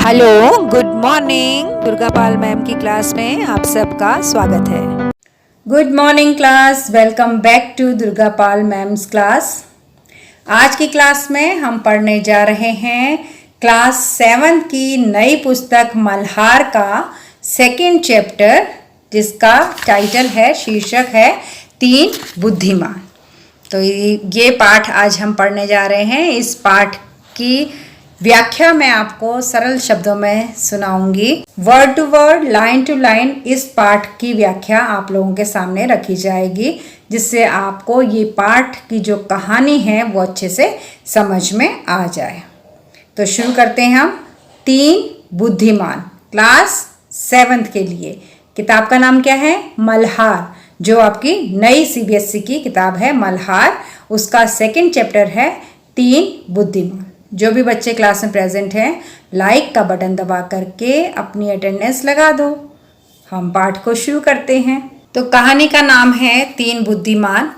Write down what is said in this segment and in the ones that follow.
Hello, good morning. Durga Pal ma'am की class में आप सबका स्वागत है। Good morning class, welcome back to Durga Pal ma'am's class. आज की क्लास में हम पढ़ने जा रहे हैं क्लास 7 की नई पुस्तक मल्हार का सेकंड चैप्टर, जिसका टाइटल है, शीर्षक है तीन बुद्धिमान। तो ये पाठ आज हम पढ़ने जा रहे हैं। इस पाठ की व्याख्या मैं आपको सरल शब्दों में सुनाऊंगी। Word to word, line to line इस पाठ की व्याख्या आप लोगों के सामने रखी जाएगी, जिससे आपको ये पाठ की जो कहानी है वो अच्छे से समझ में आ जाए। तो शुरू करते हैं हम। तीन बुद्धिमान, क्लास 7 के लिए। किताब का नाम क्या है? मल्हार, जो आपकी नई CBSE की किताब है मल्हार। उसका सेकंड चैप्टर है तीन बुद्धिमान। जो भी बच्चे क्लास में प्रेजेंट हैं, लाइक का बटन दबा करके अपनी अटेंडेंस लगा दो। हम पाठ को शुरू करते हैं। तो कहानी का नाम है तीन बुद्धिमान,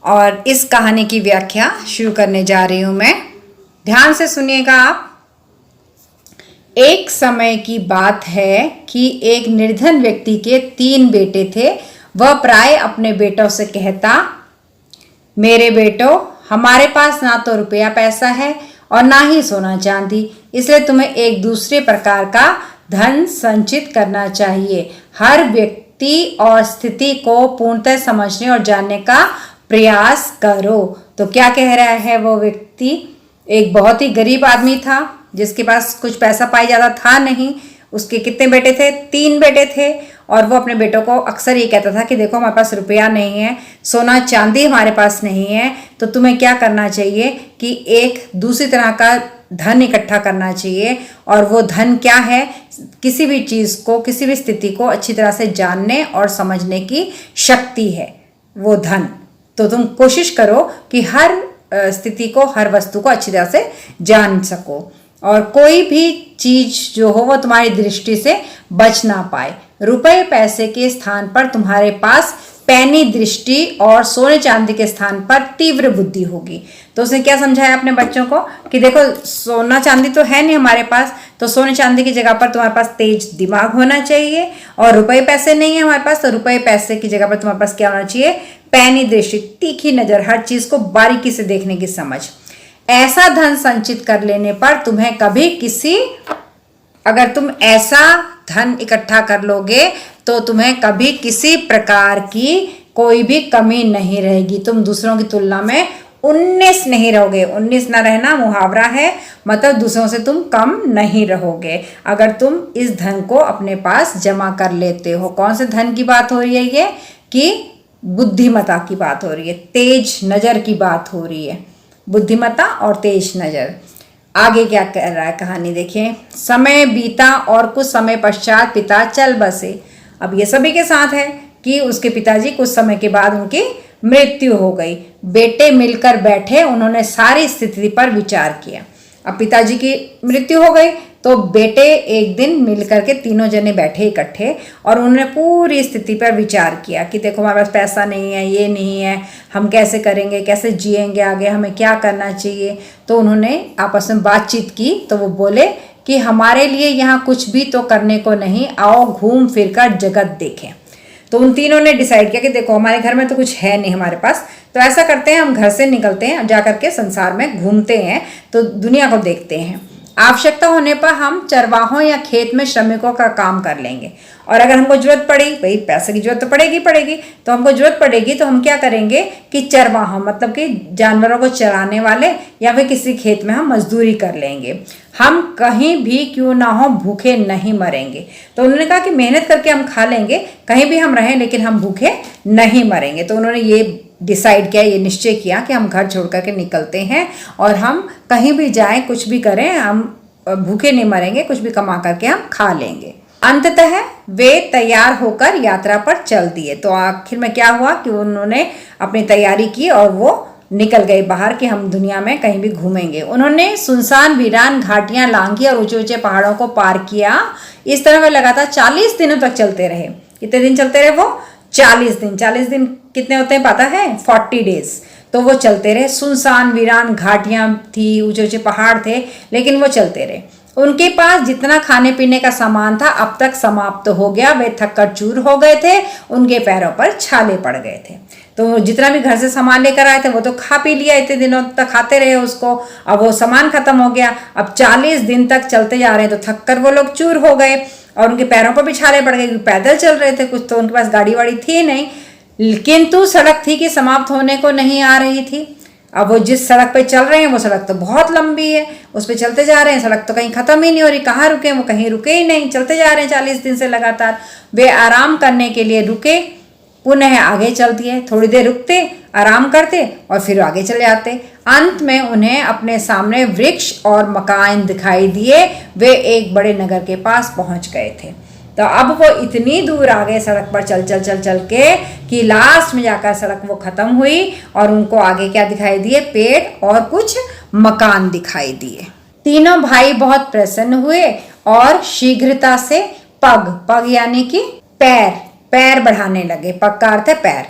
और इस कहानी की व्याख्या शुरू करने जा रही हूं मैं। ध्यान से सुनिएगा आप। एक समय की बात है कि एक निर्धन व्यक्ति के 3 बेटे थे। वह प्राय अपने बेटों से कहता, मेरे बेटो, हमारे पास ना तो रुपया पैसा है और ना ही सोना चांदी, इसलिए तुम्हें एक दूसरे प्रकार का धन संचित करना चाहिए। हर व्यक्ति और स्थिति को पूर्णतः समझने और जानने का प्रयास करो। तो क्या कह रहा है वो व्यक्ति? एक बहुत ही गरीब आदमी था, जिसके पास कुछ पैसा पाई ज्यादा था नहीं। उसके कितने बेटे थे? 3 बेटे थे। और वो अपने बेटों को अक्सर ये कहता था कि देखो, हमारे पास रुपया नहीं है, सोना चांदी हमारे पास नहीं है, तो तुम्हें क्या करना चाहिए कि एक दूसरी तरह का धन इकट्ठा करना चाहिए। और वो धन क्या है? किसी भी चीज़ को, किसी भी स्थिति को अच्छी तरह से जानने और समझने की शक्ति है वो धन। तो तुम कोशिश करो कि हर स्थिति को, हर वस्तु को अच्छी तरह से जान सको, और कोई भी चीज जो हो वो तुम्हारी दृष्टि से बच ना पाए। रुपए पैसे के स्थान पर तुम्हारे पास पैनी दृष्टि और सोने चांदी के स्थान पर तीव्र बुद्धि होगी। तो उसने क्या समझाया अपने बच्चों को कि देखो, सोना चांदी तो है नहीं हमारे पास, तो सोने चांदी की जगह पर तुम्हारे पास तेज दिमाग होना चाहिए। और रुपए पैसे नहीं है हमारे पास, तो रुपए पैसे की जगह पर तुम्हारे पास क्या होना चाहिए? पैनी दृष्टि, तीखी नजर, हर चीज को बारीकी से देखने की समझ। ऐसा धन संचित कर लेने पर तुम्हें कभी अगर तुम ऐसा धन इकट्ठा कर लोगे तो तुम्हें कभी किसी प्रकार की कोई भी कमी नहीं रहेगी। तुम दूसरों की तुलना में 19 नहीं रहोगे। 19 ना रहना मुहावरा है, मतलब दूसरों से तुम कम नहीं रहोगे अगर तुम इस धन को अपने पास जमा कर लेते हो। कौन से धन की बात हो रही है? ये कि बुद्धिमता की बात हो रही है, तेज नजर की बात हो रही है। बुद्धिमता और तेज नजर। आगे क्या कह रहा है कहानी देखिए। समय बीता और कुछ समय पश्चात पिता चल बसे। अब ये सभी के साथ है कि उसके पिताजी कुछ समय के बाद उनकी मृत्यु हो गई। बेटे मिलकर बैठे, उन्होंने सारी स्थिति पर विचार किया। अब पिताजी की मृत्यु हो गई तो बेटे एक दिन मिलकर के तीनों जने बैठे इकट्ठे, और उन्होंने पूरी स्थिति पर विचार किया कि देखो, हमारे पास पैसा नहीं है, ये नहीं है, हम कैसे करेंगे, कैसे जिएंगे आगे, हमें क्या करना चाहिए। तो उन्होंने आपस में बातचीत की। तो वो बोले कि हमारे लिए यहाँ कुछ भी तो करने को नहीं, आओ घूम फिर कर जगत देखें। तो उन तीनों ने डिसाइड किया कि देखो, हमारे घर में तो कुछ है नहीं हमारे पास, तो ऐसा करते हैं, हम घर से निकलते हैं, जा करके संसार में घूमते हैं, तो दुनिया को देखते हैं। आवश्यकता होने पर हम चरवाहों या खेत में श्रमिकों का काम कर लेंगे, और अगर हमको जरूरत पड़ी, भाई पैसे की जरूरत तो पड़ेगी, तो हमको जरूरत पड़ेगी तो हम क्या करेंगे कि चरवाहों, मतलब कि जानवरों को चराने वाले, या फिर किसी खेत में हम मजदूरी कर लेंगे। हम कहीं भी क्यों ना हो भूखे नहीं मरेंगे। तो उन्होंने कहा कि मेहनत करके हम खा लेंगे, कहीं भी हम रहें, लेकिन हम भूखे नहीं मरेंगे। तो उन्होंने ये डिसाइड किया, ये निश्चय किया कि हम घर छोड़ करके निकलते हैं, और हम कहीं भी जाएं, कुछ भी करें, हम भूखे नहीं मरेंगे, कुछ भी कमा करके हम खा लेंगे। अंततः वे तैयार होकर यात्रा पर चल दिए। तो आखिर में क्या हुआ कि उन्होंने अपनी तैयारी की और वो निकल गए बाहर कि हम दुनिया में कहीं भी घूमेंगे। उन्होंने सुनसान वीरान घाटियां लांघी और ऊंचे ऊंचे पहाड़ों को पार किया। इस तरह वे लगातार 40 दिनों तक चलते रहे। कितने दिन चलते रहे वो? 40 दिन। 40 दिन कितने होते हैं पता है? 40 डेज। तो वो चलते रहे। सुनसान वीरान घाटियां थी, ऊंचे ऊंचे पहाड़ थे, लेकिन वो चलते रहे। उनके पास जितना खाने पीने का सामान था अब तक समाप्त हो गया। वे थक कर चूर हो गए थे, उनके पैरों पर छाले पड़ गए थे। तो जितना भी घर से सामान लेकर आए थे वो तो खा पी लिया, इतने दिनों तक खाते रहे उसको। अब वो सामान खत्म हो गया। अब 40 दिन तक चलते जा रहे हैं तो थक कर वो लोग चूर हो गए और उनके पैरों पर भी छाले पड़ गए, पैदल चल रहे थे, कुछ तो उनके पास गाड़ी वाड़ी थी नहीं, किंतु सड़क थी कि समाप्त होने को नहीं आ रही थी। अब वो जिस सड़क पे चल रहे हैं वो सड़क तो बहुत लंबी है, उस पे चलते जा रहे हैं, सड़क तो कहीं खत्म ही नहीं हो रही, कहाँ रुके वो कहीं रुके ही नहीं, चलते जा रहे हैं 40 दिन से लगातार। वे आराम करने के लिए रुके, पुनः आगे चल दिए, थोड़ी देर रुकते, आराम करते और फिर आगे चले आते। अंत में उन्हें अपने सामने वृक्ष और मकान दिखाई दिए। वे एक बड़े नगर के पास पहुंच गए थे। तो अब वो इतनी दूर आ गए सड़क पर चल चल चल चल के कि लास्ट में जाकर सड़क वो खत्म हुई और उनको आगे क्या दिखाई दिए, पेड़ और कुछ मकान दिखाई दिए। तीनों भाई बहुत प्रसन्न हुए और शीघ्रता से पग यानी कि पैर बढ़ाने लगे। पग का अर्थ है पैर।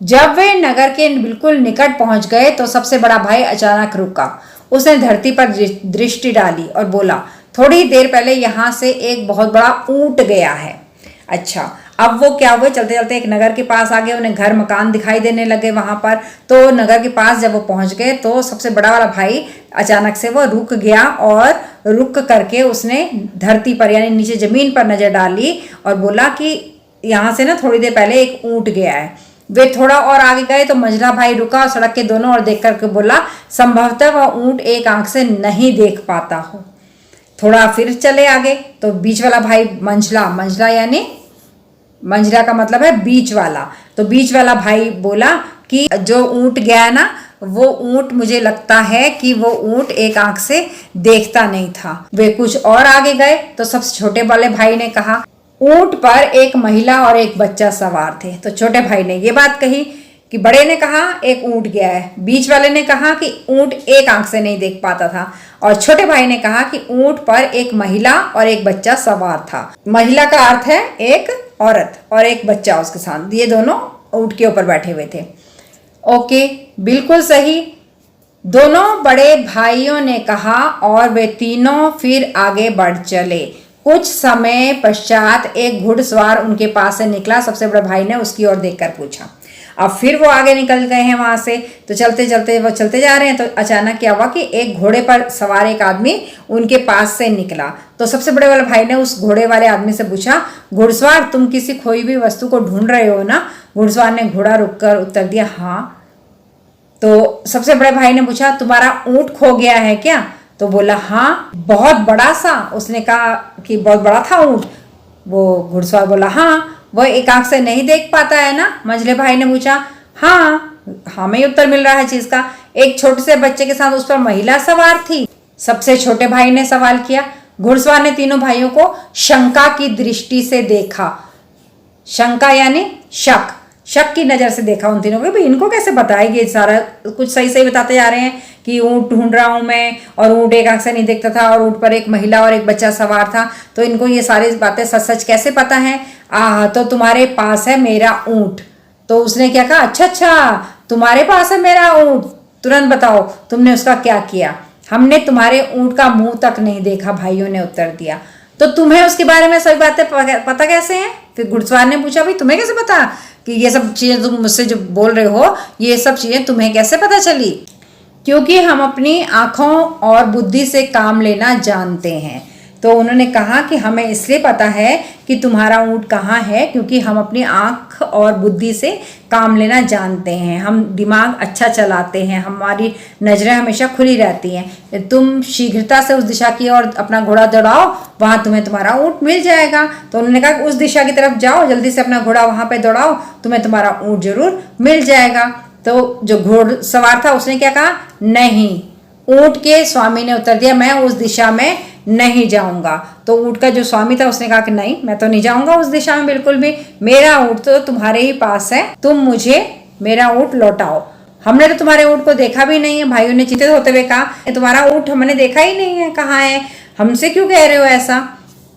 जब वे नगर के बिल्कुल निकट पहुंच गए तो सबसे बड़ा भाई अचानक रुका। उसने धरती पर दृष्टि डाली और बोला, थोड़ी देर पहले यहाँ से एक बहुत बड़ा ऊंट गया है। अच्छा, अब वो क्या हुए, चलते चलते एक नगर के पास आ गए, उन्हें घर मकान दिखाई देने लगे वहां पर। तो नगर के पास जब वो पहुंच गए तो सबसे बड़ा वाला भाई अचानक से वो रुक गया और रुक करके उसने धरती पर यानी नीचे जमीन पर नजर डाली और बोला कि यहाँ से ना थोड़ी देर पहले एक ऊंट गया है। वे थोड़ा और आगे गए तो मंझला भाई रुका और सड़क के दोनों ओर देख करके बोला, संभवतः वह ऊंट एक आंख से नहीं देख पाता हो। थोड़ा फिर चले आगे तो बीच वाला भाई मंझला यानी मंझला का मतलब है बीच वाला। तो बीच वाला भाई बोला कि जो ऊंट गया ना वो ऊंट मुझे लगता है कि वो ऊंट एक आंख से देखता नहीं था। वे कुछ और आगे गए तो सबसे छोटे वाले भाई ने कहा, ऊंट पर एक महिला और एक बच्चा सवार थे। तो छोटे भाई ने ये बात कही कि बड़े ने कहा एक ऊंट गया है, बीच वाले ने कहा कि ऊंट एक आंख से नहीं देख पाता था और छोटे भाई ने कहा कि ऊंट पर एक महिला और एक बच्चा सवार था। महिला का अर्थ है एक औरत और एक बच्चा उसके साथ, ये दोनों ऊंट के ऊपर बैठे हुए थे। ओके, बिल्कुल सही, दोनों बड़े भाइयों ने कहा और वे तीनों फिर आगे बढ़ चले। कुछ समय पश्चात एक घुड़सवार उनके पास से निकला। सबसे बड़े भाई ने उसकी ओर देखकर पूछा। अब फिर वो आगे निकल गए हैं वहां से। तो चलते चलते वो चलते जा रहे हैं तो अचानक क्या हुआ कि एक घोड़े पर सवार एक आदमी उनके पास से निकला। तो सबसे बड़े वाले भाई ने उस घोड़े वाले आदमी से पूछा, घुड़सवार तुम किसी खोई हुई वस्तु को ढूंढ रहे हो ना? घुड़सवार ने घोड़ा रुककर उत्तर दिया, हाँ। तो सबसे बड़े भाई ने पूछा, तुम्हारा ऊंट खो गया है क्या? तो बोला हाँ, बहुत बड़ा सा। उसने कहा कि बहुत बड़ा था ऊंट। वो घुड़सवार बोला हाँ, वह एक आंख से नहीं देख पाता है ना? मंझले भाई ने पूछा। हाँ, हमें ही उत्तर मिल रहा है चीज का। एक छोटे से बच्चे के साथ उस पर महिला सवार थी। सबसे छोटे भाई ने सवाल किया। घुड़सवार ने तीनों भाइयों को शंका की दृष्टि से देखा। शंका यानी शक की नजर से देखा उन तीनों को। भाई इनको कैसे बताएंगे, सारा कुछ सही सही बताते जा रहे हैं कि ऊंट ढूंढ रहा हूं मैं और ऊंट एक आंख से नहीं देखता था और ऊंट पर एक महिला और एक बच्चा सवार था। तो इनको ये सारी बातें सच सच कैसे पता है? तो तुम्हारे पास है मेरा ऊंट। तो उसने क्या कहा, अच्छा तुम्हारे पास है मेरा ऊंट, तुरंत बताओ तुमने उसका क्या किया? हमने तुम्हारे ऊंट का मुंह तक नहीं देखा, भाइयों ने उत्तर दिया। तो तुम्हें उसके बारे में सभी बातें पता कैसे हैं? फिर घुड़सवार ने पूछा, भाई तुम्हें कैसे पता कि ये सब चीजें तुम मुझसे जो बोल रहे हो ये सब चीजें तुम्हें कैसे पता चली? क्योंकि हम अपनी आंखों और बुद्धि से काम लेना जानते हैं। तो उन्होंने कहा कि हमें इसलिए पता है कि तुम्हारा ऊंट कहाँ है क्योंकि हम अपनी आंख और बुद्धि से काम लेना जानते हैं। हम दिमाग अच्छा चलाते हैं, हमारी नजरें हमेशा खुली रहती हैं। तुम शीघ्रता से उस दिशा की ओर अपना घोड़ा दौड़ाओ, वहां तुम्हें तुम्हारा ऊंट मिल जाएगा। तो उन्होंने कहा उस दिशा की तरफ जाओ, जल्दी से अपना घोड़ा वहां पे दौड़ाओ, तुम्हें तुम्हारा ऊंट जरूर मिल जाएगा। तो जो घोड़सवार था उसने क्या कहा, नहीं। ऊंट के स्वामी ने उत्तर दिया, मैं उस दिशा में नहीं जाऊंगा। तो ऊंट का जो स्वामी था उसने कहा कि नहीं, मैं तो नहीं जाऊंगा उस दिशा में बिल्कुल भी। मेरा ऊंट तो तुम्हारे ही पास है, तुम मुझे मेरा ऊंट लौटाओ। हमने तो तुम्हारे ऊंट को देखा भी नहीं है। भाइयों ने चिंतित होते हुए कहा, तुम्हारा ऊंट हमने देखा ही नहीं है, कहाँ है? हमसे क्यों कह रहे हो ऐसा?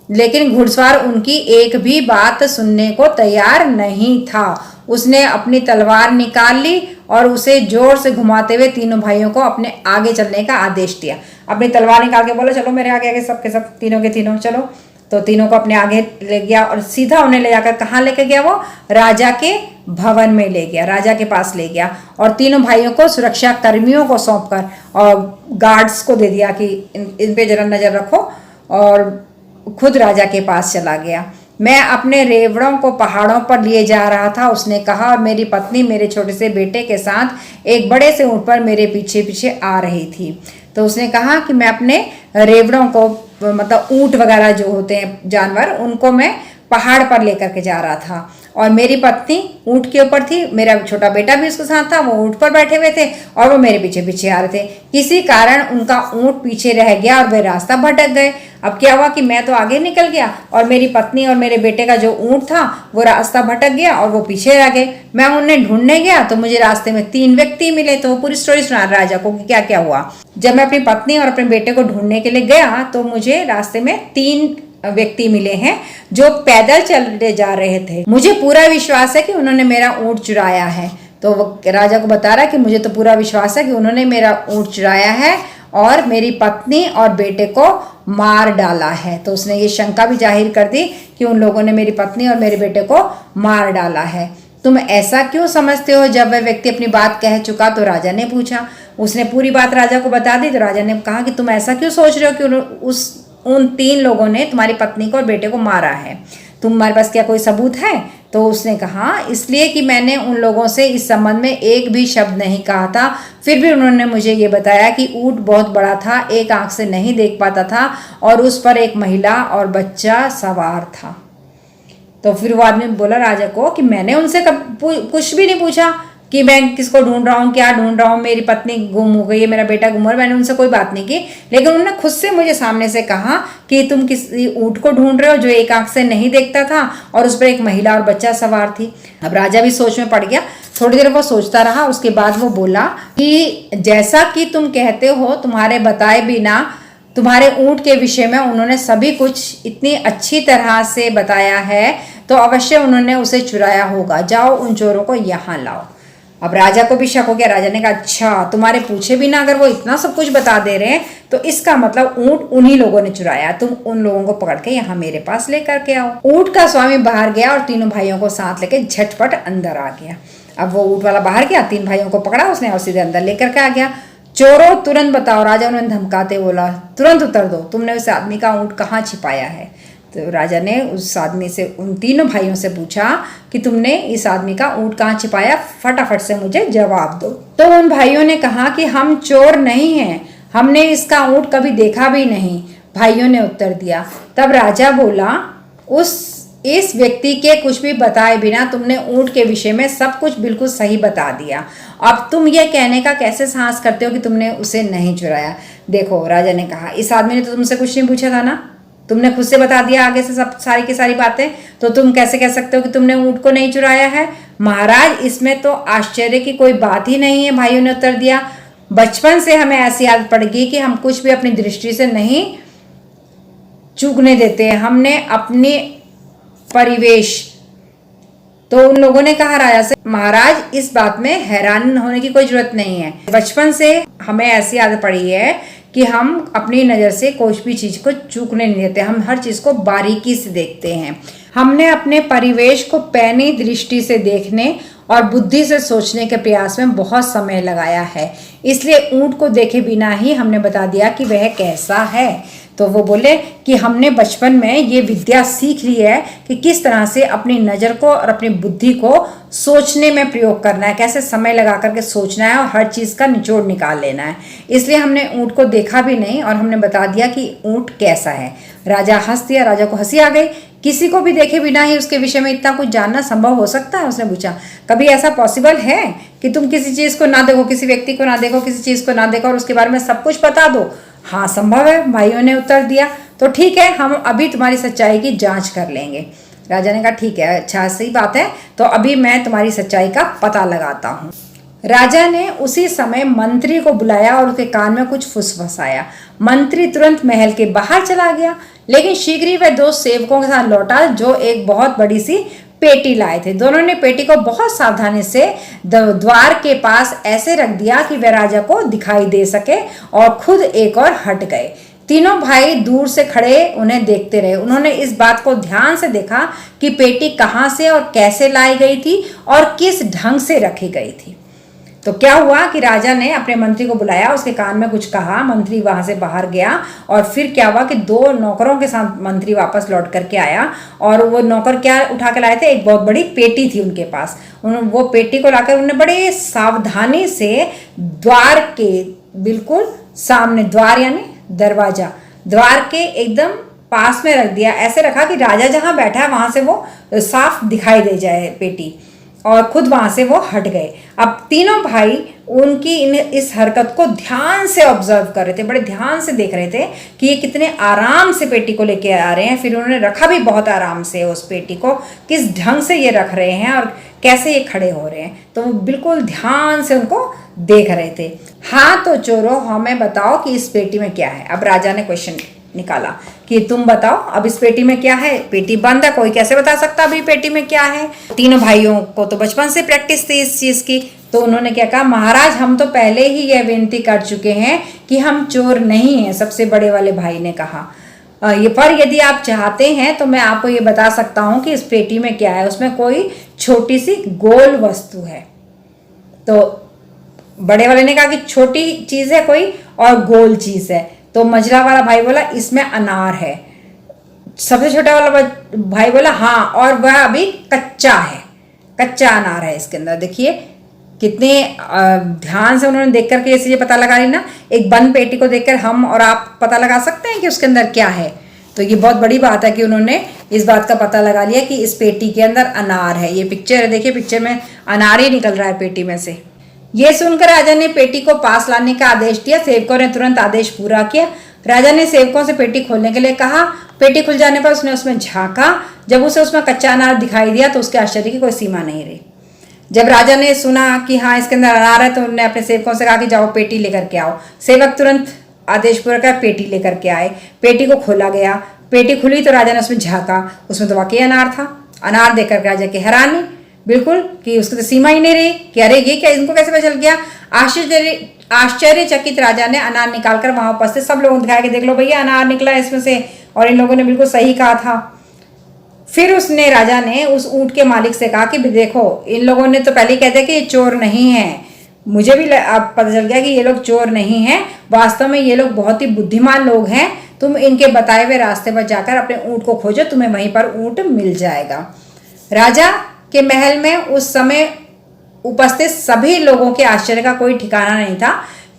लेकिन घुड़सवार उनकी एक भी बात सुनने को तैयार नहीं था। उसने अपनी तलवार निकाल ली और उसे जोर से घुमाते हुए तीनों भाइयों को अपने आगे चलने का आदेश दिया। अपनी तलवार निकाल के बोला चलो मेरे आगे आगे सबके सब तीनों के तीनों चलो। तो तीनों को अपने आगे ले गया और सीधा उन्हें ले जाकर कहाँ लेके गया, वो राजा के भवन में ले गया, राजा के पास ले गया और तीनों भाइयों को सुरक्षा कर्मियों को सौंपकर और गार्ड्स को दे दिया कि इन पे जरा नजर रखो, और खुद राजा के पास चला गया। मैं अपने रेवड़ों को पहाड़ों पर लिए जा रहा था, उसने कहा, और मेरी पत्नी मेरे छोटे से बेटे के साथ एक बड़े से ऊँट पर मेरे पीछे पीछे आ रही थी। तो उसने कहा कि मैं अपने रेवड़ों को, मतलब ऊँट वगैरह जो होते हैं जानवर, उनको मैं पहाड़ पर लेकर के जा रहा था और मेरी पत्नी ऊँट के ऊपर थी, मेरा छोटा बेटा भी उसके साथ था, वो ऊँट पर बैठे हुए थे और वो मेरे पीछे पीछे आ रहे थे। किसी कारण उनका ऊँट पीछे रह गया और वे रास्ता भटक गए। अब क्या हुआ कि मैं तो आगे निकल गया और मेरी पत्नी और मेरे बेटे का जो ऊँट था वो रास्ता भटक गया और वो पीछे रह गए। मैं उन्हें ढूंढने गया तो मुझे रास्ते में 3 व्यक्ति मिले। तो वो पूरी स्टोरी सुना राजा को कि क्या क्या हुआ। जब मैं अपनी पत्नी और अपने बेटे को ढूंढने के लिए गया तो मुझे रास्ते में 3 व्यक्ति मिले हैं जो पैदल चलते जा रहे थे। मुझे पूरा विश्वास है कि उन्होंने मेरा ऊँट चुराया है। तो वो राजा को बता रहा है कि मुझे तो पूरा विश्वास है कि उन्होंने मेरा ऊँट चुराया है और मेरी पत्नी और बेटे को मार डाला है। तो उसने ये शंका भी जाहिर कर दी कि उन लोगों ने मेरी पत्नी और मेरे बेटे को मार डाला है। तुम ऐसा क्यों समझते हो? जब वह व्यक्ति अपनी बात कह चुका तो राजा ने पूछा। उसने पूरी बात राजा को बता दी। तो राजा ने कहा कि तुम ऐसा क्यों सोच रहे हो कि उन 3 लोगों ने तुम्हारी पत्नी को और बेटे को मारा है? तुम्हारे पास क्या कोई सबूत है? तो उसने कहा, इसलिए कि मैंने उन लोगों से इस संबंध में एक भी शब्द नहीं कहा था, फिर भी उन्होंने मुझे ये बताया कि ऊँट बहुत बड़ा था, एक आंख से नहीं देख पाता था और उस पर एक महिला और बच्चा सवार था। तो फिर वो आदमी बोला राजा को कि मैंने उनसे कुछ भी नहीं पूछा कि मैं किसको ढूंढ रहा हूँ, क्या ढूंढ रहा हूँ, मेरी पत्नी गुम हो गई है, मेरा बेटा गुम हो गया, मैंने उनसे कोई बात नहीं की। लेकिन उन्होंने खुद से मुझे सामने से कहा कि तुम किसी ऊँट को ढूंढ रहे हो जो एक आंख से नहीं देखता था और उस पर एक महिला और बच्चा सवार थी। अब राजा भी सोच में पड़ गया। थोड़ी देर वो सोचता रहा, उसके बाद वो बोला कि जैसा कि तुम कहते हो, तुम्हारे बताए बिना तुम्हारे ऊँट के विषय में उन्होंने सभी कुछ इतनी अच्छी तरह से बताया है, तो अवश्य उन्होंने उसे चुराया होगा। जाओ उन चोरों को यहाँ लाओ। अब राजा को भी शक हो गया। राजा ने कहा, अच्छा, तुम्हारे पूछे बिना अगर वो इतना सब कुछ बता दे रहे हैं तो इसका मतलब ऊँट उन्हीं लोगों ने चुराया। तुम उन लोगों को पकड़ के यहाँ मेरे पास लेकर के आओ। ऊँट का स्वामी बाहर गया और तीनों भाइयों को साथ लेके झटपट अंदर आ गया। अब वो ऊँट वाला बाहर गया, 3 भाइयों को पकड़ा उसने और सीधे अंदर लेकर के आ गया। चोरों, तुरंत बताओ। राजा उन्हें धमकाते बोला, तुरंत उत्तर दो, तुमने उस आदमी का ऊँट कहाँ छिपाया है? तो राजा ने उस आदमी से, उन तीनों भाइयों से पूछा कि तुमने इस आदमी का ऊँट कहाँ छिपाया, फटाफट से मुझे जवाब दो। तो उन भाइयों ने कहा कि हम चोर नहीं हैं, हमने इसका ऊँट कभी देखा भी नहीं। भाइयों ने उत्तर दिया। तब राजा बोला, इस व्यक्ति के कुछ भी बताए बिना तुमने ऊँट के विषय में सब कुछ बिल्कुल सही बता दिया। अब तुम ये कहने का कैसे साहस करते हो कि तुमने उसे नहीं चुराया? देखो, राजा ने कहा, इस आदमी ने तो तुमसे कुछ नहीं पूछा था ना, तुमने खुद से बता दिया आगे से सब सारी की सारी बातें, तो तुम कैसे कह सकते हो कि तुमने ऊँट को नहीं चुराया है? महाराज, इसमें तो आश्चर्य की कोई बात ही नहीं है, भाइयों ने उत्तर दिया। बचपन से हमें ऐसी आदत पड़ गई कि हम कुछ भी अपनी दृष्टि से नहीं चूकने देते हैं, हमने अपने परिवेश। तो उन लोगों ने कहा राजा से, महाराज, इस बात में हैरान होने की कोई जरूरत नहीं है। बचपन से हमें ऐसी आदत पड़ी है कि हम अपनी नज़र से कोई भी चीज़ को चूकने नहीं देते, हम हर चीज़ को बारीकी से देखते हैं। हमने अपने परिवेश को पैनी दृष्टि से देखने और बुद्धि से सोचने के प्रयास में बहुत समय लगाया है, इसलिए ऊँट को देखे बिना ही हमने बता दिया कि वह कैसा है। तो वो बोले कि हमने बचपन में ये विद्या सीख ली है कि किस तरह से अपनी नज़र को और अपनी बुद्धि को सोचने में प्रयोग करना है, कैसे समय लगा करके सोचना है और हर चीज़ का निचोड़ निकाल लेना है। इसलिए हमने ऊँट को देखा भी नहीं और हमने बता दिया कि ऊँट कैसा है। राजा हंस दिया, राजा को हंसी आ गई। किसी को भी देखे बिना ही उसके विषय में इतना कुछ जानना संभव हो सकता है? उसने पूछा, कभी ऐसा पॉसिबल है कि तुम किसी चीज़ को ना देखो, किसी व्यक्ति को ना देखो, किसी चीज़ को ना देखो और उसके बारे में सब कुछ बता दो? हाँ, संभव है, भाइयों ने उत्तर दिया। तो ठीक है, हम अभी तुम्हारी सच्चाई की जांच कर लेंगे। राजा ने कहा, ठीक है, अच्छा, सही बात है, तो अभी मैं तुम्हारी सच्चाई का पता लगाता हूँ। राजा ने उसी समय मंत्री को बुलाया और उसके कान में कुछ फुसफुसाया। मंत्री तुरंत महल के बाहर चला गया, लेकिन शीघ्र ही वह 2 सेवकों के साथ लौटा जो एक बहुत बड़ी सी पेटी लाए थे। दोनों ने पेटी को बहुत सावधानी से द्वार के पास ऐसे रख दिया कि वह राजा को दिखाई दे सके और खुद एक और हट गए। तीनों भाई दूर से खड़े उन्हें देखते रहे। उन्होंने इस बात को ध्यान से देखा कि पेटी कहाँ से और कैसे लाई गई थी और किस ढंग से रखी गई थी। तो क्या हुआ कि राजा ने अपने मंत्री को बुलाया, उसके कान में कुछ कहा, मंत्री वहां से बाहर गया और फिर क्या हुआ कि 2 नौकरों के साथ मंत्री वापस लौट करके आया और वो नौकर क्या उठा के लाए थे, एक बहुत बड़ी पेटी थी उनके पास। वो पेटी को लाकर उन्होंने बड़े सावधानी से द्वार के बिल्कुल सामने, द्वार यानी दरवाजा, द्वार के एकदम पास में रख दिया। ऐसे रखा कि राजा जहां बैठा है वहां से वो साफ दिखाई दे जाए पेटी, और खुद वहां से वो हट गए। अब तीनों भाई उनकी इस हरकत को ध्यान से ऑब्जर्व कर रहे थे, बड़े ध्यान से देख रहे थे कि ये कितने आराम से पेटी को लेके आ रहे हैं। फिर उन्होंने रखा भी बहुत आराम से उस पेटी को, किस ढंग से ये रख रहे हैं और कैसे ये खड़े हो रहे हैं। तो वो बिल्कुल ध्यान से उनको देख रहे थे। हाँ तो चोरों, हमें बताओ कि इस पेटी में क्या है। अब राजा ने क्वेश्चन निकाला कि तुम बताओ अब इस पेटी में क्या है। पेटी बंद है, कोई कैसे बता सकता अभी पेटी में क्या है। तीनों भाइयों को तो बचपन से प्रैक्टिस थी इस चीज की। तो उन्होंने क्या कहा, महाराज हम तो पहले ही यह विनती कर चुके हैं कि हम चोर नहीं हैं। सबसे बड़े वाले भाई ने कहा, ये पर यदि आप चाहते हैं तो मैं आपको ये बता सकता हूं कि इस पेटी में क्या है। उसमें कोई छोटी सी गोल वस्तु है। तो बड़े वाले ने कहा कि छोटी चीज है कोई और गोल चीज है। तो मझला वाला भाई बोला इसमें अनार है। सबसे छोटा वाला भाई बोला हाँ, और वह अभी कच्चा है, कच्चा अनार है इसके अंदर। देखिए कितने ध्यान से उन्होंने देख करके ये पता लगा ली ना। एक बंद पेटी को देखकर हम और आप पता लगा सकते हैं कि उसके अंदर क्या है। तो ये बहुत बड़ी बात है कि उन्होंने इस बात का पता लगा लिया कि इस पेटी के अंदर अनार है। ये पिक्चर है, देखिए पिक्चर में अनार ही निकल रहा है पेटी में से। ये सुनकर राजा ने पेटी को पास लाने का आदेश दिया। सेवकों ने तुरंत आदेश पूरा किया। राजा ने सेवकों से पेटी खोलने के लिए कहा। पेटी खुल जाने पर उसने उसमें झांका। जब उसे उसमें कच्चा अनार दिखाई दिया तो उसके आश्चर्य की कोई सीमा नहीं रही। जब राजा ने सुना कि हाँ इसके अंदर अनार है तो उन्होंने अपने सेवकों से कहा कि जाओ पेटी लेकर के आओ। सेवक तुरंत आदेश पूरा कर पेटी लेकर के आए। पेटी को खोला गया। पेटी खुली तो राजा ने उसमें झांका। उसमें तो वाकई अनार था। अनार देखकर राजा की हैरानी बिल्कुल कि उसकी तो सीमा ही नहीं रही कि अरे ये क्या, इनको कैसे पता चल गया। आश्चर्यचकित राजा ने अनार निकालकर वहां उपस्थित सब लोगों को दिखाया कि देख लो भैया अनार निकला है इसमें से, और इन लोगों ने बिल्कुल सही कहा था। फिर उसने राजा ने उस ऊंट के मालिक से कहा कि देखो इन लोगों ने तो पहले ही कहते कि ये चोर नहीं है। मुझे भी अब पता चल गया कि ये लोग चोर नहीं हैं। वास्तव में ये लोग बहुत ही बुद्धिमान लोग हैं। तुम इनके बताए हुए रास्ते पर जाकर अपने ऊंट को खोजो, तुम्हें वहीं पर ऊंट मिल जाएगा। राजा के महल में उस समय उपस्थित सभी लोगों के आश्चर्य का कोई ठिकाना नहीं था,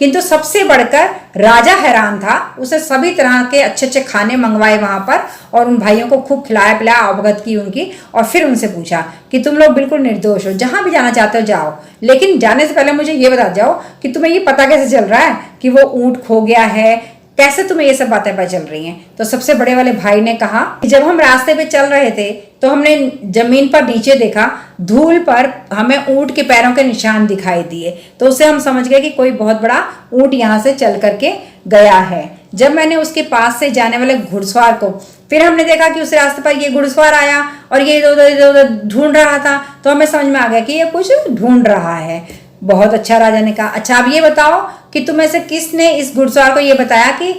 किंतु सबसे बढ़कर राजा हैरान था। उसे सभी तरह के अच्छे अच्छे खाने मंगवाए वहां पर और उन भाइयों को खूब खिलाया पिलाया, अवगत की उनकी, और फिर उनसे पूछा कि तुम लोग बिल्कुल निर्दोष हो, जहां भी जाना चाहते हो जाओ, लेकिन जाने से पहले मुझे ये बता जाओ कि तुम्हें ये पता कैसे चल रहा है कि वो ऊंट खो गया है, कैसे तुम्हें ये सब बातें पता चल रही हैं। तो सबसे बड़े वाले भाई ने कहा कि जब हम रास्ते पे चल रहे थे तो हमने जमीन पर नीचे देखा, धूल पर हमें ऊंट के पैरों के निशान दिखाई दिए। तो उससे हम समझ गए कि कोई बहुत बड़ा ऊंट यहाँ से चल करके गया है। जब मैंने उसके पास से जाने वाले घुड़सवार को, फिर हमने देखा कि उस रास्ते पर ये घुड़सवार आया और ये इधर उधर ढूंढ रहा था, तो हमें समझ में आ गया कि ये कुछ ढूंढ रहा है। बहुत अच्छा, राजा ने कहा। अच्छा अब ये बताओ कि तुम में से किसने इस घुड़सवार को ये बताया कि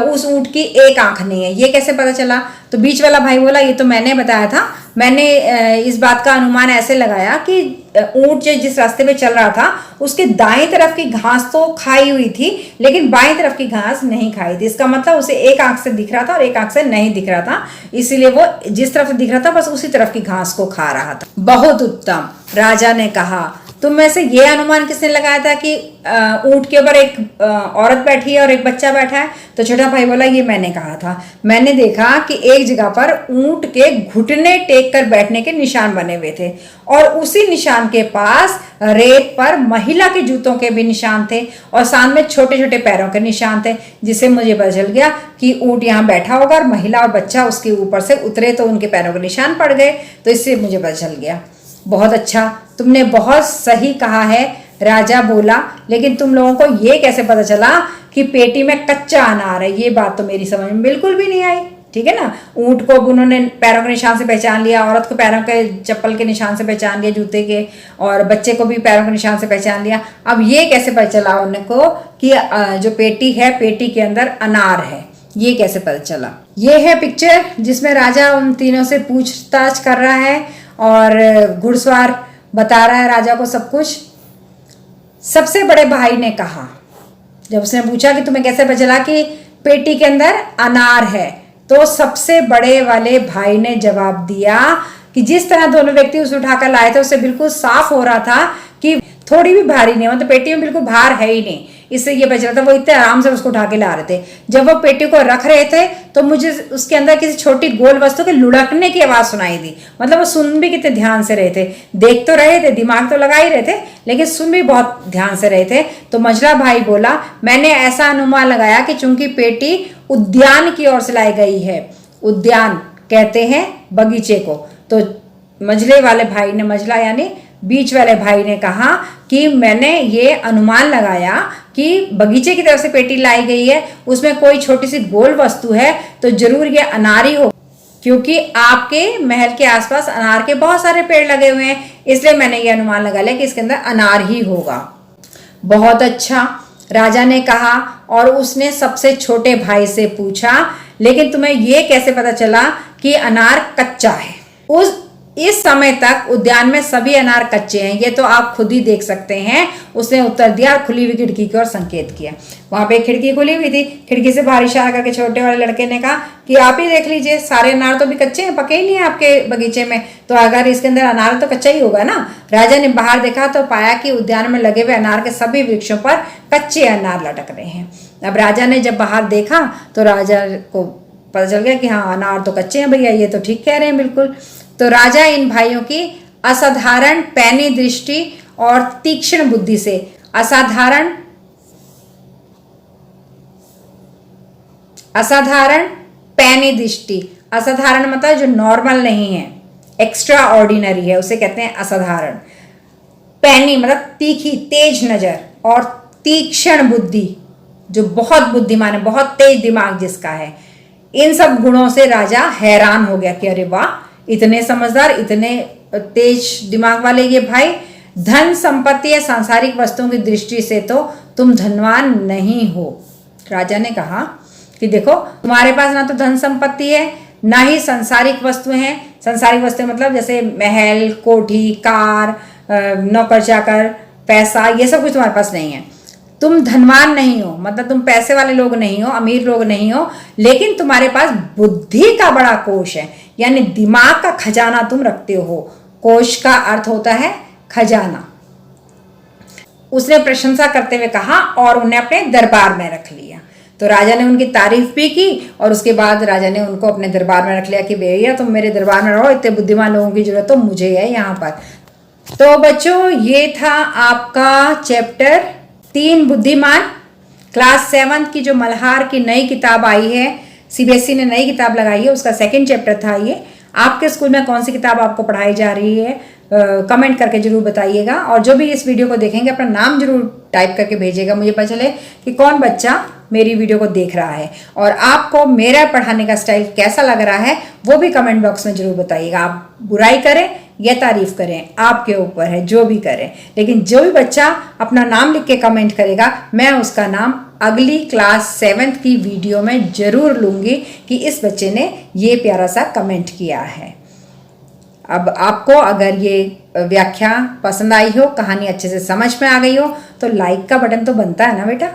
उस ऊंट की एक आंख नहीं है, ये कैसे पता चला। तो बीच वाला भाई बोला ये तो मैंने बताया था। मैंने इस बात का अनुमान ऐसे लगाया कि ऊंट जिस रास्ते पे चल रहा था उसके दाएं तरफ की घास तो खाई हुई थी, लेकिन बाएं तरफ की घास नहीं खाई थी। इसका मतलब उसे एक आंख से दिख रहा था और एक आंख से नहीं दिख रहा था, इसीलिए वो जिस तरफ से दिख रहा था बस उसी तरफ की घास को खा रहा था। बहुत उत्तम, राजा ने कहा। तुम में से ये अनुमान किसने लगाया था कि ऊंट के ऊपर एक औरत बैठी है और एक बच्चा बैठा है। तो छोटा भाई बोला ये मैंने कहा था। मैंने देखा कि एक जगह पर ऊंट के घुटने टेक कर बैठने के निशान बने हुए थे और उसी निशान के पास रेत पर महिला के जूतों के भी निशान थे और साथ में छोटे छोटे पैरों के निशान थे, जिससे मुझे पता चल गया कि ऊंट यहाँ बैठा होगा और महिला और बच्चा उसके ऊपर से उतरे तो उनके पैरों के निशान पड़ गए। तो इससे मुझे पता चल गया। बहुत अच्छा, तुमने बहुत सही कहा है, राजा बोला। लेकिन तुम लोगों को ये कैसे पता चला कि पेटी में कच्चा अनार है? ये बात तो मेरी समझ में बिल्कुल भी नहीं आई। ठीक है ना। ऊंट को उन्होंने पैरों के निशान से पहचान लिया, औरत को पैरों के चप्पल के निशान से पहचान लिया, जूते के, और बच्चे को भी पैरों के निशान से पहचान लिया। अब ये कैसे पता चला उनको कि जो पेटी है, पेटी के अंदर अनार है, ये कैसे पता चला? ये है पिक्चर जिसमें राजा उन तीनों से पूछताछ कर रहा है और घुड़सवार बता रहा है राजा को सब कुछ। सबसे बड़े भाई ने कहा, जब उसने पूछा कि तुम्हें कैसे पता चला कि पेटी के अंदर अनार है, तो सबसे बड़े वाले भाई ने जवाब दिया कि जिस तरह दोनों व्यक्ति उसे उठाकर लाए थे उससे बिल्कुल साफ हो रहा था कि थोड़ी भी भारी नहीं, मतलब पेटी में बिल्कुल भार है ही नहीं। इससे ये पता चला था वो इतने आराम से उसको उठा के ला रहे थे। जब वो पेटी को रख रहे थे तो मुझे उसके अंदर किसी छोटी गोल वस्तु के लुढ़कने की आवाज सुनाई दी। मतलब वो सुन भी कितने ध्यान से रहे थे, देख तो रहे थे, दिमाग तो लगा ही रहे थे, लेकिन सुन भी बहुत ध्यान से रहे थे। तो मंझला भाई बोला, मैंने ऐसा अनुमान लगाया कि चूंकि पेटी उद्यान की ओर से लाई गई है, उद्यान कहते हैं बगीचे को, तो मंझले वाले भाई ने, मंझला यानी बीच वाले भाई ने कहा कि मैंने ये अनुमान लगाया कि बगीचे की तरफ से पेटी लाई गई है, उसमें कोई छोटी सी गोल वस्तु है, तो जरूर ये अनार ही हो, क्योंकि आपके महल के आसपास अनार के बहुत सारे पेड़ लगे हुए हैं, इसलिए मैंने ये अनुमान लगा लिया कि इसके अंदर अनार ही होगा। बहुत अच्छा, राजा ने कहा। और उसने सबसे छोटे भाई से पूछा, लेकिन तुम्हें ये कैसे पता चला कि अनार कच्चा है? इस समय तक उद्यान में सभी अनार कच्चे हैं, ये तो आप खुद ही देख सकते हैं, उसने उत्तर दिया और खुली हुई खिड़की की ओर संकेत किया। वहां पे एक खिड़की खुली हुई थी, खिड़की से बाहर इशारा करके छोटे वाले लड़के ने कहा कि आप ही देख लीजिए, सारे अनार तो भी कच्चे हैं, पके ही नहीं है आपके बगीचे में, तो अगर इसके अंदर अनार तो कच्चा ही होगा ना। राजा ने बाहर देखा तो पाया कि उद्यान में लगे हुए अनार के सभी वृक्षों पर कच्चे अनार लटक रहे हैं। अब राजा ने जब बाहर देखा तो राजा को पता चल गया कि हाँ, अनार तो कच्चे हैं भैया, ये तो ठीक कह रहे हैं बिल्कुल। तो राजा इन भाइयों की असाधारण पैनी दृष्टि और तीक्ष्ण बुद्धि से, असाधारण पैनी दृष्टि, असाधारण मतलब जो नॉर्मल नहीं है, एक्स्ट्रा ऑर्डिनरी है, उसे कहते हैं असाधारण। पैनी मतलब तीखी, तेज नजर, और तीक्ष्ण बुद्धि, जो बहुत बुद्धिमान है, बहुत तेज दिमाग जिसका है। इन सब गुणों से राजा हैरान हो गया कि अरे वाह, इतने समझदार, इतने तेज दिमाग वाले ये भाई। धन संपत्ति या सांसारिक वस्तुओं की दृष्टि से तो तुम धनवान नहीं हो। राजा ने कहा कि देखो, तुम्हारे पास ना तो धन संपत्ति है, ना ही सांसारिक वस्तुएं हैं। सांसारिक वस्तुएं मतलब जैसे महल, कोठी, कार, नौकर चाकर, पैसा, ये सब कुछ तुम्हारे पास नहीं है। तुम धनवान नहीं हो, मतलब तुम पैसे वाले लोग नहीं हो, अमीर लोग नहीं हो, लेकिन तुम्हारे पास बुद्धि का बड़ा कोश है, यानी दिमाग का खजाना तुम रखते हो। कोश का अर्थ होता है खजाना। उसने प्रशंसा करते हुए कहा और उन्हें अपने दरबार में रख लिया। तो राजा ने उनकी तारीफ भी की और उसके बाद राजा ने उनको अपने दरबार में रख लिया कि भैया तुम मेरे दरबार में रहो, इतने बुद्धिमान लोगों की जरूरत तो मुझे है यहाँ पर। तो बच्चों, ये था आपका चैप्टर 3 बुद्धिमान, क्लास 7 की जो मल्हार की नई किताब आई है, सीबीएसई ने नई किताब लगाई है, उसका 2nd चैप्टर था ये। आपके स्कूल में कौन सी किताब आपको पढ़ाई जा रही है, कमेंट करके जरूर बताइएगा। और जो भी इस वीडियो को देखेंगे अपना नाम जरूर टाइप करके भेजिएगा, मुझे पता चले कि कौन बच्चा मेरी वीडियो को देख रहा है। और आपको मेरा पढ़ाने का स्टाइल कैसा लग रहा है वो भी कमेंट बॉक्स में जरूर बताइएगा। आप बुराई करें या तारीफ करें, आपके ऊपर है, जो भी करें, लेकिन जो भी बच्चा अपना नाम लिख के कमेंट करेगा, मैं उसका नाम अगली क्लास 7th की वीडियो में जरूर लूंगी कि इस बच्चे ने ये प्यारा सा कमेंट किया है। अब आपको अगर ये व्याख्या पसंद आई हो, कहानी अच्छे से समझ में आ गई हो, तो लाइक का बटन तो बनता है ना बेटा,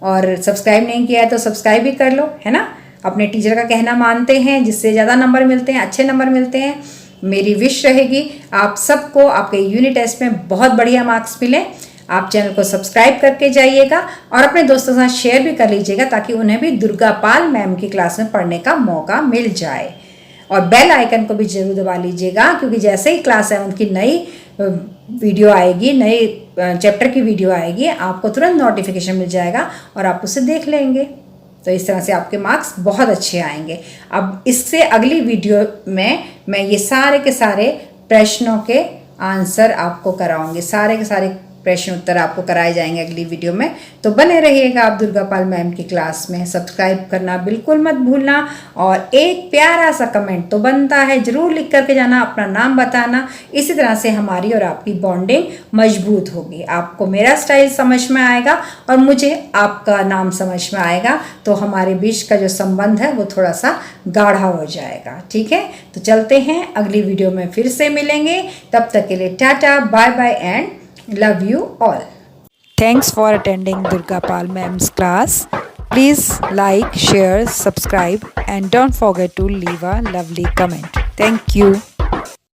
और सब्सक्राइब नहीं किया है तो सब्सक्राइब भी कर लो, है ना। अपने टीचर का कहना मानते हैं, जिससे ज़्यादा नंबर मिलते हैं, अच्छे नंबर मिलते हैं। मेरी विश रहेगी आप सबको आपके यूनिट टेस्ट में बहुत बढ़िया मार्क्स मिले। आप चैनल को सब्सक्राइब करके जाइएगा और अपने दोस्तों के साथ शेयर भी कर लीजिएगा, ताकि उन्हें भी दुर्गा पाल मैम की क्लास में पढ़ने का मौका मिल जाए। और बेल आइकन को भी जरूर दबा लीजिएगा, क्योंकि जैसे ही क्लास 7 की नई वीडियो आएगी, नई चैप्टर की वीडियो आएगी, आपको तुरंत नोटिफिकेशन मिल जाएगा और आप उसे देख लेंगे। तो इस तरह से आपके मार्क्स बहुत अच्छे आएंगे। अब इससे अगली वीडियो में मैं ये सारे के सारे प्रश्नों के आंसर आपको कराऊंगी, सारे के सारे प्रश्न उत्तर आपको कराए जाएंगे अगली वीडियो में। तो बने रहिएगा आप दुर्गा पाल मैम की क्लास में। सब्सक्राइब करना बिल्कुल मत भूलना और एक प्यारा सा कमेंट तो बनता है, ज़रूर लिख करके जाना, अपना नाम बताना। इसी तरह से हमारी और आपकी बॉन्डिंग मजबूत होगी। आपको मेरा स्टाइल समझ में आएगा और मुझे आपका नाम समझ में आएगा, तो हमारे बीच का जो संबंध है वो थोड़ा सा गाढ़ा हो जाएगा। ठीक है, तो चलते हैं, अगली वीडियो में फिर से मिलेंगे। तब तक के लिए टाटा, bye bye and love you all. Thanks for attending Durga Pal Ma'am's class. Please like, share, subscribe and don't forget to leave a lovely comment. Thank you.